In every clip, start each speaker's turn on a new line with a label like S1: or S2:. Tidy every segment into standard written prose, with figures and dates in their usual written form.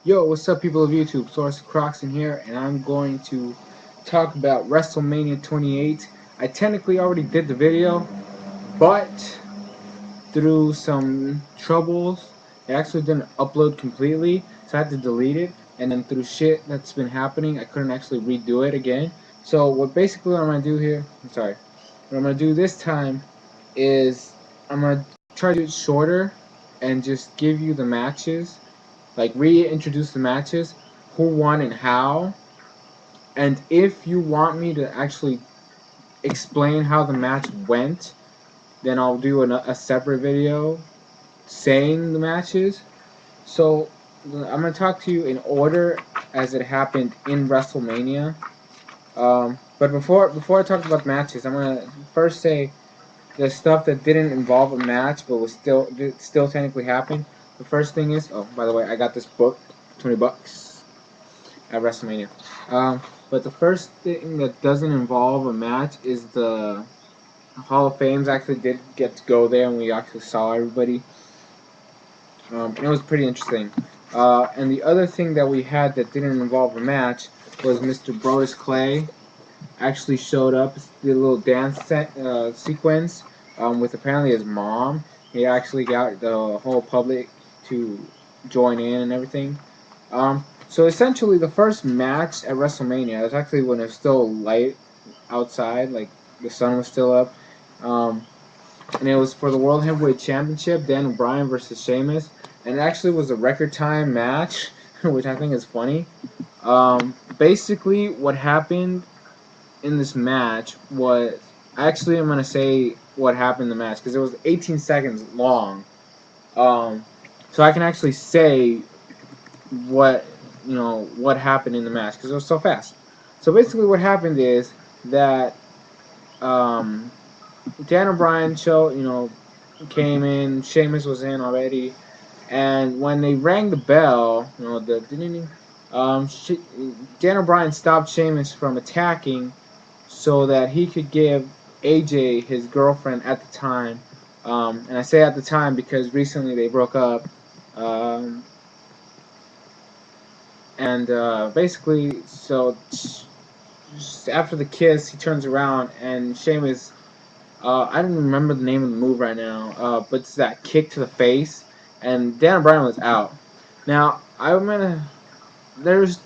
S1: Yo, what's up, people of YouTube? SoresanCrockxen here, and I'm going to talk about WrestleMania 28. I technically already did the video, but through some troubles, it actually didn't upload completely, so I had to delete it. And then through shit that's been happening, I couldn't actually redo it again. So what I'm gonna do here, what I'm gonna do this time is I'm gonna try to do it shorter and just give you the matches, like reintroduce the matches, who won and how. And if you want me to actually explain how the match went, then I'll do a separate video saying the matches. So I'm gonna talk to you in order as it happened in WrestleMania. But before I talk about matches, I'm gonna first say the stuff that didn't involve a match but was still technically happened. The first thing is, oh, by the way, I got this book, $20 at WrestleMania. But the first thing that doesn't involve a match is the Hall of Fames actually did get to go there, and we actually saw everybody. And it was pretty interesting. And the other thing that we had that didn't involve a match was Mr. Brodus Clay actually showed up, did a little dance sequence with apparently his mom. He actually got the whole public to join in and everything. So essentially, the first match at WrestleMania, was actually when it was still light outside, like the sun was still up, and it was for the World Heavyweight Championship, Daniel Bryan versus Sheamus, and it actually was a record time match, which I think is funny. Basically, what happened in this match was, actually I'm gonna say what happened in the match because it was 18 seconds long. So I can actually say what what happened in the match because it was so fast. So basically, what happened is that Dan O'Brien came in. Sheamus was in already, and when they rang the bell, the ding, Dan O'Brien stopped Sheamus from attacking so that he could give AJ, his girlfriend at the time, and I say at the time because recently they broke up. Um, and basically, so just after the kiss, he turns around and Sheamus. I don't remember the name of the move right now, but it's that kick to the face, and Dan Bryan was out. Now there's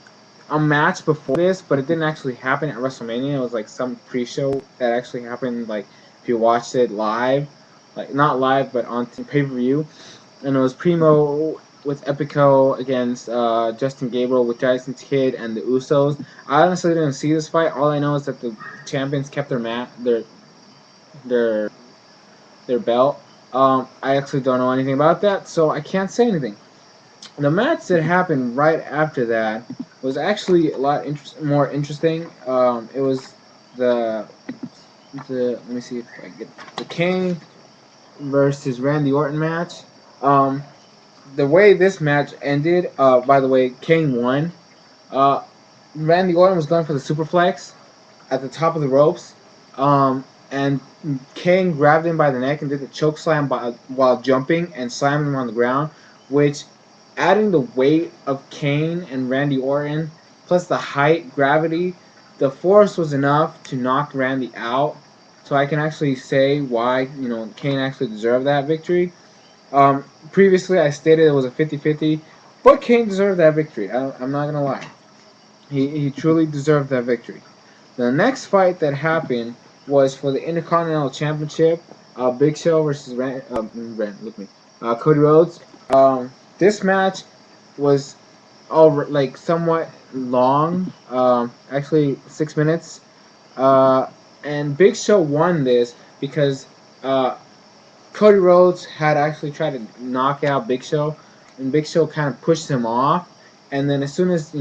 S1: a match before this, but it didn't actually happen at WrestleMania. It was like some pre-show that actually happened. Like if you watched it live, like not live, but on pay-per-view, and it was Primo with Epico against Justin Gabriel with Tyson Kidd and the Usos. I honestly didn't see this fight. All I know is that the champions kept their their belt. I actually don't know anything about that, so I can't say anything. The match that happened right after that was actually a lot more interesting. It was the let me see if I get the Kane versus Randy Orton match. Um, the way this match ended, by the way, Kane won. Uh, Randy Orton was going for the superplex at the top of the ropes, and Kane grabbed him by the neck and did the choke slam while jumping and slammed him on the ground, which, adding the weight of Kane and Randy Orton, plus the height, gravity, the force was enough to knock Randy out. So I can actually say why Kane actually deserved that victory. Previously, I stated it was a 50-50, but Kane deserved that victory. I'm not gonna lie. He truly deserved that victory. The next fight that happened was for the Intercontinental Championship. Big Show versus Cody Rhodes. This match was like somewhat long. Actually, 6 minutes. And Big Show won this because Cody Rhodes had actually tried to knock out Big Show, and Big Show kind of pushed him off. And then as soon as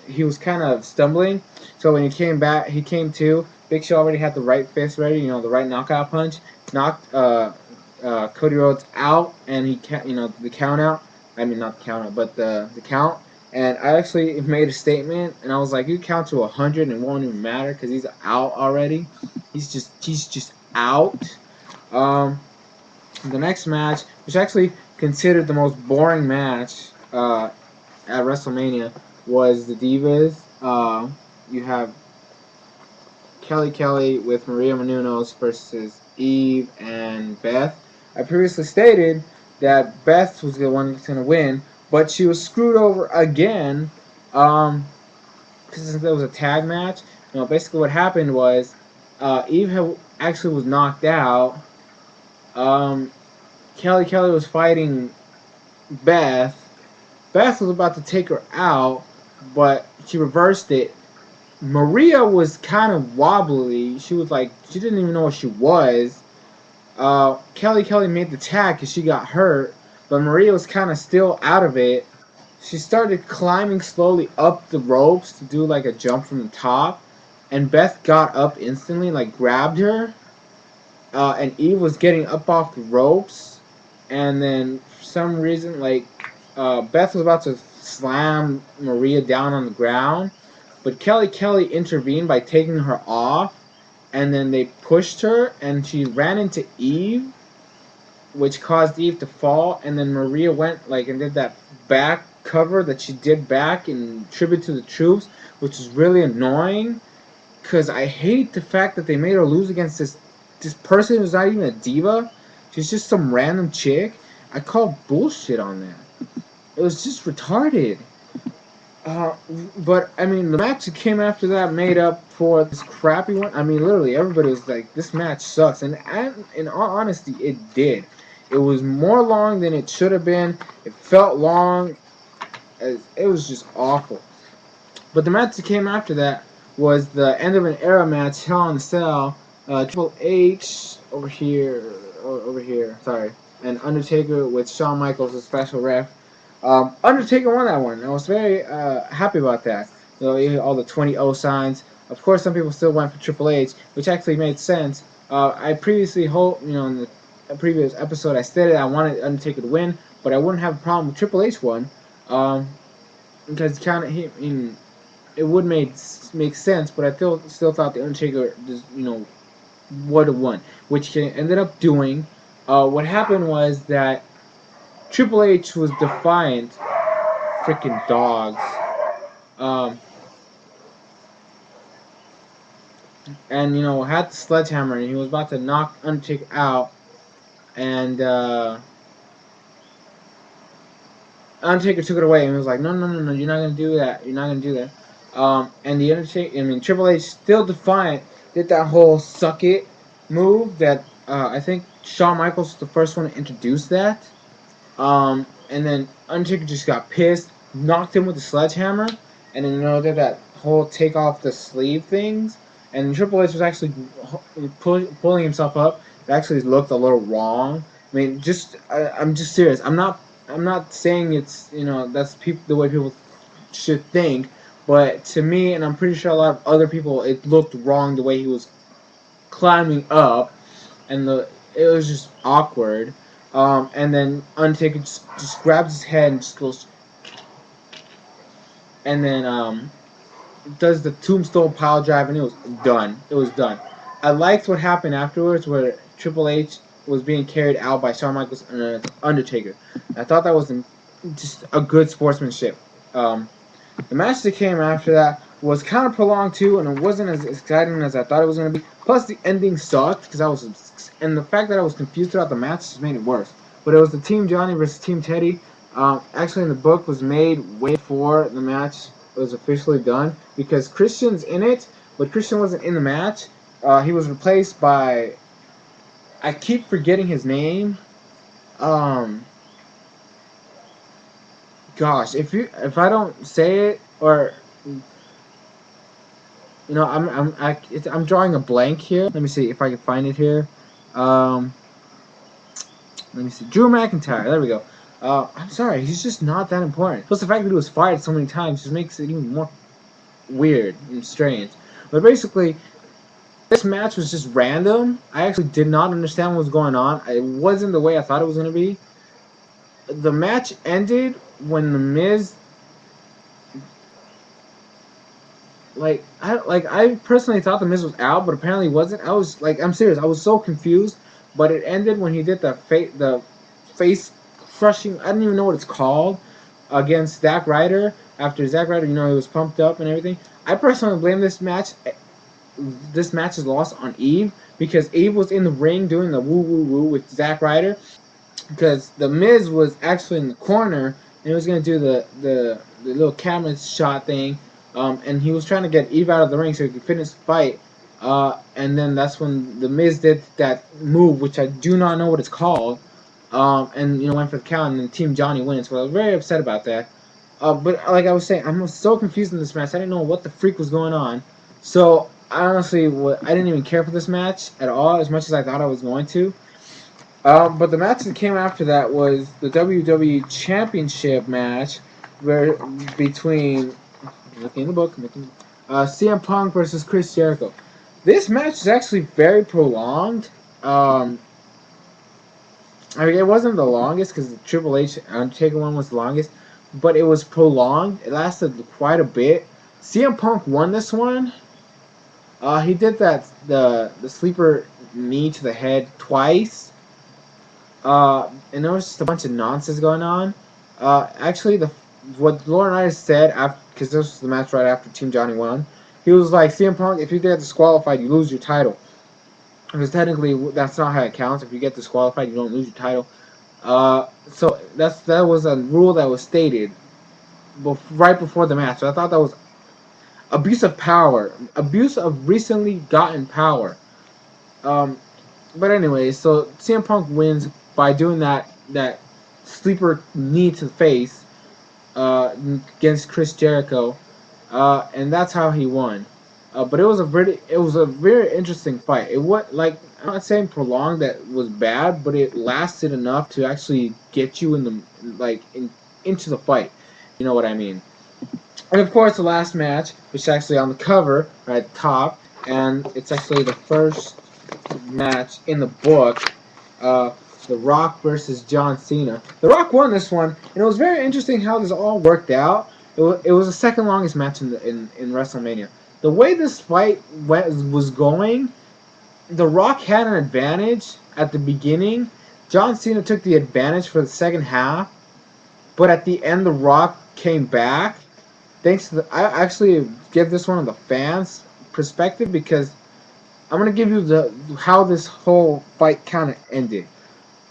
S1: he was kind of stumbling, so when he came back, he came to. Big Show already had the right fist ready, the right knockout punch, knocked Cody Rhodes out, and the count out. I mean, not the count out, but the count. And I actually made a statement, and I was like, you count to 100 and it won't even matter because he's out already. He's just out. The next match, which actually considered the most boring match at WrestleMania was the Divas. You have Kelly with Maria Menounos versus Eve and Beth. I previously stated that Beth was the one that's going to win, but she was screwed over again because it was a tag match. Basically what happened was Eve actually was knocked out. Um, Kelly was fighting Beth. Beth was about to take her out, but she reversed it. Maria was kind of wobbly. She was like, she didn't even know what she was. Kelly made the tag because she got hurt, but Maria was kind of still out of it. She started climbing slowly up the ropes to do like a jump from the top, and Beth got up instantly, like grabbed her, and Eve was getting up off the ropes, and then for some reason, like Beth was about to slam Maria down on the ground, but Kelly intervened by taking her off, and then they pushed her, and she ran into Eve, which caused Eve to fall, and then Maria went like and did that back cover that she did back in tribute to the troops, which is really annoying, because I hate the fact that they made her lose against this person who's not even a diva. She's just some random chick. I call bullshit on that. It was just retarded. But I mean, the match that came after that made up for this crappy one. I mean, literally everybody was like, "This match sucks," and in all honesty, it did. It was more long than it should have been. It felt long. It was just awful. But the match that came after that was the end of an era match, Hell in a Cell. Triple H over here, sorry, and Undertaker with Shawn Michaels as special ref. Undertaker won that one. I was very happy about that. All the 20-0 signs. Of course, some people still went for Triple H, which actually made sense. I previously in the previous episode, I stated I wanted Undertaker to win, but I wouldn't have a problem with Triple H won, because it would make sense. But I still thought the Undertaker just would have won, which he ended up doing. What happened was that Triple H was defiant. Freaking dogs. And had the sledgehammer, and he was about to knock Undertaker out, and Undertaker took it away, and he was like, "No, you're not gonna do that. You're not gonna do that." And the Undertaker, Triple H, still defiant, did that whole "suck it" move that I think Shawn Michaels was the first one to introduce that. And then Undertaker just got pissed, knocked him with the sledgehammer, and then did that whole take off the sleeve things. And Triple H was actually pulling himself up. It actually looked a little wrong. I'm just serious. I'm not saying it's that's the way people should think, but to me, and I'm pretty sure a lot of other people, it looked wrong the way he was climbing up, and it was just awkward. And then Undertaker just grabs his head and just goes, and then does the tombstone pile drive, and it was done. It was done. I liked what happened afterwards, where Triple H was being carried out by Shawn Michaels and Undertaker. I thought that was just a good sportsmanship. The match that came after that was kind of prolonged too, and it wasn't as exciting as I thought it was going to be. Plus, the ending sucked and the fact that I was confused throughout the match just made it worse. But it was the Team Johnny versus Team Teddy. Actually, in the book was made way before the match was officially done, because Christian's in it, but Christian wasn't in the match. He was replaced by, I keep forgetting his name. Gosh, if I don't say it, or I'm drawing a blank here. Let me see if I can find it here. Let me see. Drew McIntyre. There we go. I'm sorry, he's just not that important. Plus, the fact that he was fired so many times just makes it even more weird and strange. But basically, this match was just random. I actually did not understand what was going on. It wasn't the way I thought it was going to be. The match ended when The Miz, I personally thought The Miz was out, but apparently he wasn't. I'm serious. I was so confused. But it ended when he did the face crushing. I don't even know what it's called, against Zack Ryder. After Zack Ryder, he was pumped up and everything. I personally blame this match. This match is lost on Eve because Eve was in the ring doing the woo woo woo with Zack Ryder, because the Miz was actually in the corner and he was gonna do the little camera shot thing, and he was trying to get Eve out of the ring so he could finish the fight. And then that's when the Miz did that move, which I do not know what it's called, and went for the count, and then Team Johnny wins. So I was very upset about that. But like I was saying, I'm so confused in this match. I didn't know what the freak was going on. So honestly, I didn't even care for this match at all, as much as I thought I was going to. But the match that came after that was the WWE Championship match, between, looking in the book, CM Punk versus Chris Jericho. This match is actually very prolonged. I mean, it wasn't the longest because the Triple H Undertaker one was the longest, but it was prolonged. It lasted quite a bit. CM Punk won this one. He did the sleeper knee to the head twice. And there was just a bunch of nonsense going on. Actually, what Laurinaitis said, because this was the match right after Team Johnny won, he was like, CM Punk, if you get disqualified, you lose your title. Because technically, that's not how it counts. If you get disqualified, you don't lose your title. So that was a rule that was stated right before the match. So I thought that was abuse of power, abuse of recently gotten power. But anyway, so CM Punk wins by doing that sleeper knee to the face against Chris Jericho, and that's how he won. But it was a very interesting fight. It was, like, I'm not saying prolonged that was bad, but it lasted enough to actually get you into the fight. You know what I mean? And of course, the last match, which is actually on the cover right at the top, and it's actually the first match in the book. The Rock versus John Cena. The Rock won this one, and it was very interesting how this all worked out. It was the second longest match in WrestleMania. The way this fight was going, The Rock had an advantage at the beginning. John Cena took the advantage for the second half, but at the end, The Rock came back. I actually give this one of the fans' perspective, because I'm gonna give you how this whole fight kind of ended.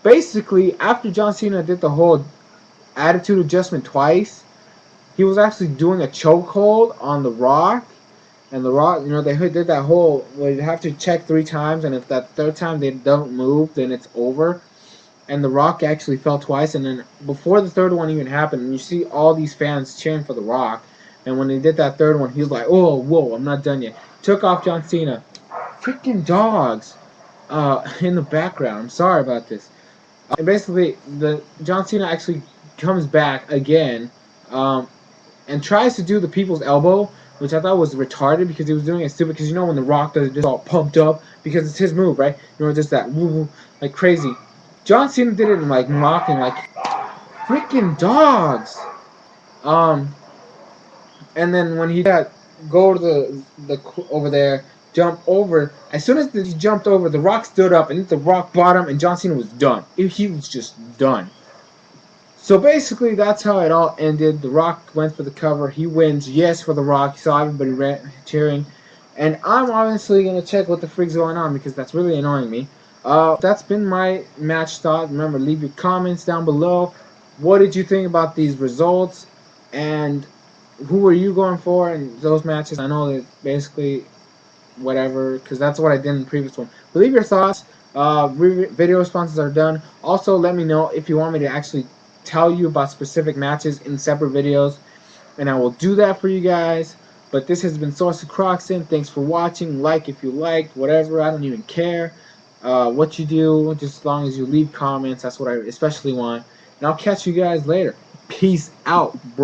S1: Basically, after John Cena did the whole attitude adjustment twice, he was actually doing a chokehold on The Rock. And The Rock, they did that whole, well, you have to check 3 times, and if that third time they don't move, then it's over. And The Rock actually fell twice, and then before the third one even happened, you see all these fans cheering for The Rock. And when they did that third one, he was like, oh, whoa, I'm not done yet. Took off John Cena. Freaking dogs in the background. I'm sorry about this. And basically, John Cena actually comes back again, and tries to do the people's elbow, which I thought was retarded, because he was doing it stupid. Because when The Rock does it, just all pumped up, because it's his move, right? Just that woo, like crazy. John Cena did it in mocking, freaking dogs. And then when he go to the over there, jump over. As soon as he jumped over, The Rock stood up, and The Rock bottom, and John Cena was done. He was just done. So basically, that's how it all ended. The Rock went for the cover. He wins. Yes, for The Rock. You saw everybody cheering. And I'm obviously going to check what the freak's going on, because that's really annoying me. That's been my match thought. Remember, leave your comments down below. What did you think about these results? And who were you going for in those matches? I know that basically whatever, because that's what I did in the previous one. But leave your thoughts. Video responses are done. Also, let me know if you want me to actually tell you about specific matches in separate videos, and I will do that for you guys. But this has been SoresanCrockxen. Thanks for watching. Like if you liked, whatever. I don't even care what you do, just as long as you leave comments. That's what I especially want. And I'll catch you guys later. Peace out, bro.